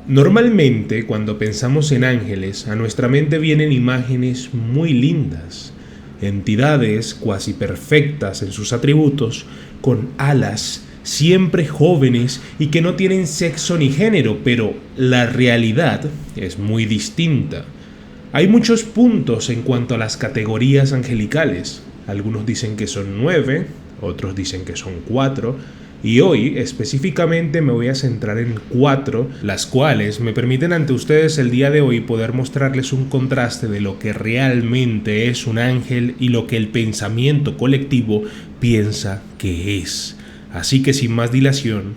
Normalmente, cuando pensamos en ángeles, a nuestra mente vienen imágenes muy lindas, entidades cuasi perfectas en sus atributos, con alas, siempre jóvenes y que no tienen sexo ni género, pero la realidad es muy distinta. Hay muchos puntos en cuanto a las categorías angelicales. Algunos dicen que son 9, otros dicen que son 4, y hoy específicamente me voy a centrar en 4, las cuales me permiten ante ustedes el día de hoy poder mostrarles un contraste de lo que realmente es un ángel y lo que el pensamiento colectivo piensa que es. Así que sin más dilación,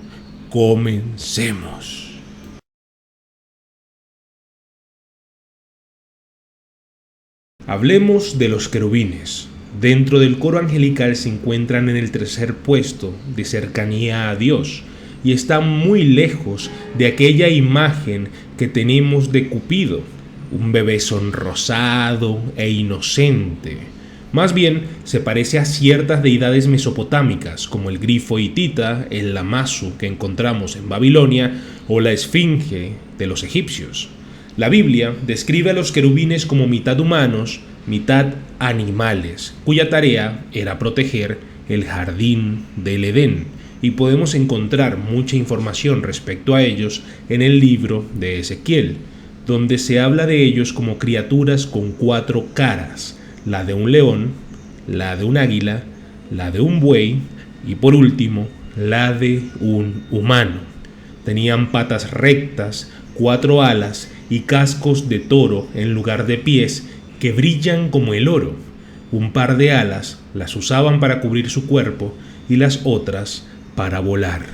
comencemos. Hablemos de los querubines. Dentro del coro angelical se encuentran en el tercer puesto de cercanía a Dios y están muy lejos de aquella imagen que tenemos de Cupido, un bebé sonrosado e inocente. Más bien se parece a ciertas deidades mesopotámicas como el grifo hitita, el Lamassu que encontramos en Babilonia o la esfinge de los egipcios. La Biblia describe a los querubines como mitad humanos, mitad animales, cuya tarea era proteger el jardín del Edén, y podemos encontrar mucha información respecto a ellos en el libro de Ezequiel, donde se habla de ellos como criaturas con 4 caras, la de un león, la de un águila, la de un buey y por último la de un humano. Tenían patas rectas, 4 alas y cascos de toro en lugar de pies que brillan como el oro. Un par de alas las usaban para cubrir su cuerpo y las otras para volar.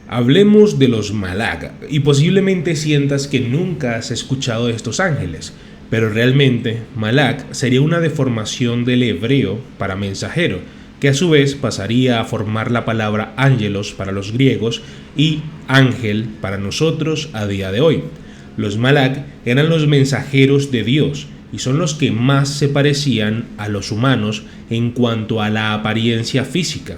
Hablemos de los Malak, y posiblemente sientas que nunca has escuchado de estos ángeles, pero realmente Malak sería una deformación del hebreo para mensajero, que a su vez pasaría a formar la palabra ángelos para los griegos y ángel para nosotros a día de hoy. Los Malak eran los mensajeros de Dios y son los que más se parecían a los humanos en cuanto a la apariencia física.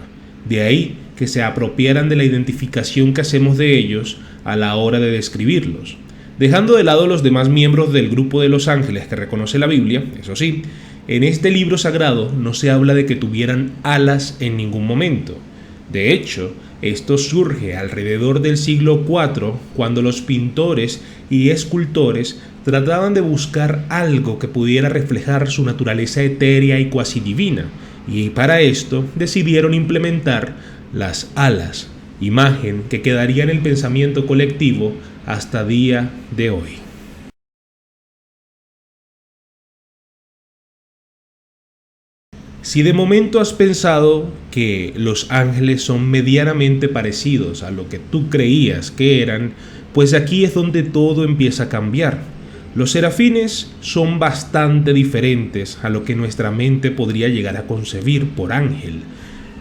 De ahí que se apropiaran de la identificación que hacemos de ellos a la hora de describirlos. Dejando de lado los demás miembros del grupo de los ángeles que reconoce la Biblia, eso sí, en este libro sagrado no se habla de que tuvieran alas en ningún momento. De hecho, esto surge alrededor del siglo IV, cuando los pintores y escultores trataban de buscar algo que pudiera reflejar su naturaleza etérea y cuasi divina, y para esto decidieron implementar las alas, imagen que quedaría en el pensamiento colectivo hasta día de hoy. Si de momento has pensado que los ángeles son medianamente parecidos a lo que tú creías que eran, pues aquí es donde todo empieza a cambiar. Los serafines son bastante diferentes a lo que nuestra mente podría llegar a concebir por ángel.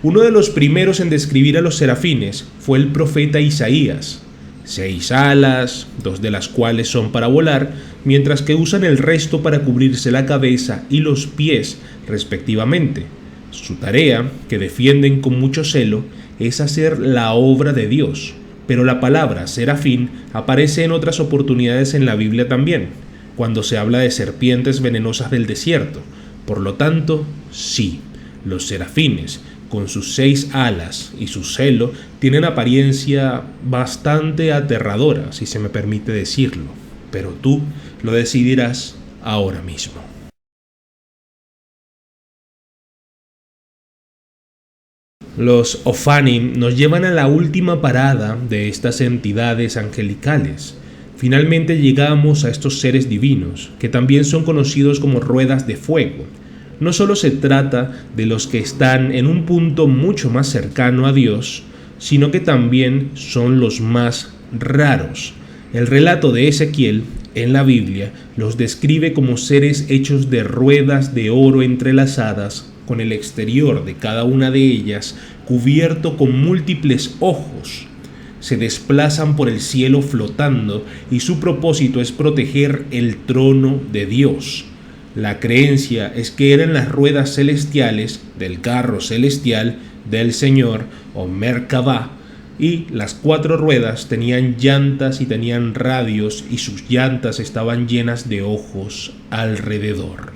Uno de los primeros en describir a los serafines fue el profeta Isaías. 6 alas, 2 de las cuales son para volar, mientras que usan el resto para cubrirse la cabeza y los pies, respectivamente. Su tarea, que defienden con mucho celo, es hacer la obra de Dios, pero la palabra serafín aparece en otras oportunidades en la Biblia también, cuando se habla de serpientes venenosas del desierto. Por lo tanto, sí, los serafines, con sus 6 alas y su celo, tienen apariencia bastante aterradora, si se me permite decirlo, pero tú lo decidirás ahora mismo. Los Ophanim nos llevan a la última parada de estas entidades angelicales. Finalmente llegamos a estos seres divinos, que también son conocidos como ruedas de fuego. No solo se trata de los que están en un punto mucho más cercano a Dios, sino que también son los más raros. El relato de Ezequiel en la Biblia los describe como seres hechos de ruedas de oro entrelazadas, con el exterior de cada una de ellas cubierto con múltiples ojos. Se desplazan por el cielo flotando y su propósito es proteger el trono de Dios. La creencia es que eran las ruedas celestiales del carro celestial del Señor o Merkabah, y las 4 ruedas tenían llantas y tenían radios, y sus llantas estaban llenas de ojos alrededor.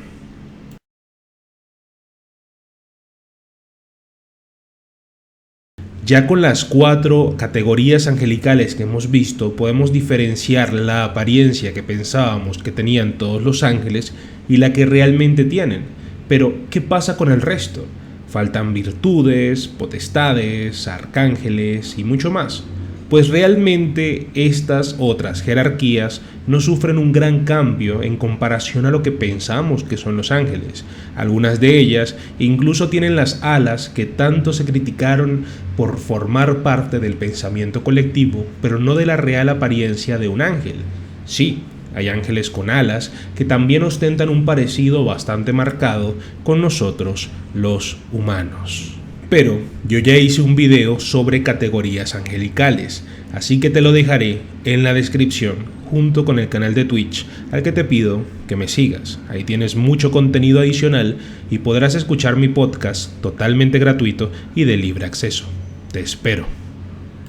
Ya con las 4 categorías angelicales que hemos visto, podemos diferenciar la apariencia que pensábamos que tenían todos los ángeles y la que realmente tienen. Pero, ¿qué pasa con el resto? Faltan virtudes, potestades, arcángeles y mucho más. Pues realmente estas otras jerarquías no sufren un gran cambio en comparación a lo que pensamos que son los ángeles. Algunas de ellas incluso tienen las alas que tanto se criticaron por formar parte del pensamiento colectivo, pero no de la real apariencia de un ángel. Sí, hay ángeles con alas que también ostentan un parecido bastante marcado con nosotros, los humanos. Pero yo ya hice un video sobre categorías angelicales, así que te lo dejaré en la descripción junto con el canal de Twitch al que te pido que me sigas. Ahí tienes mucho contenido adicional y podrás escuchar mi podcast totalmente gratuito y de libre acceso. Te espero.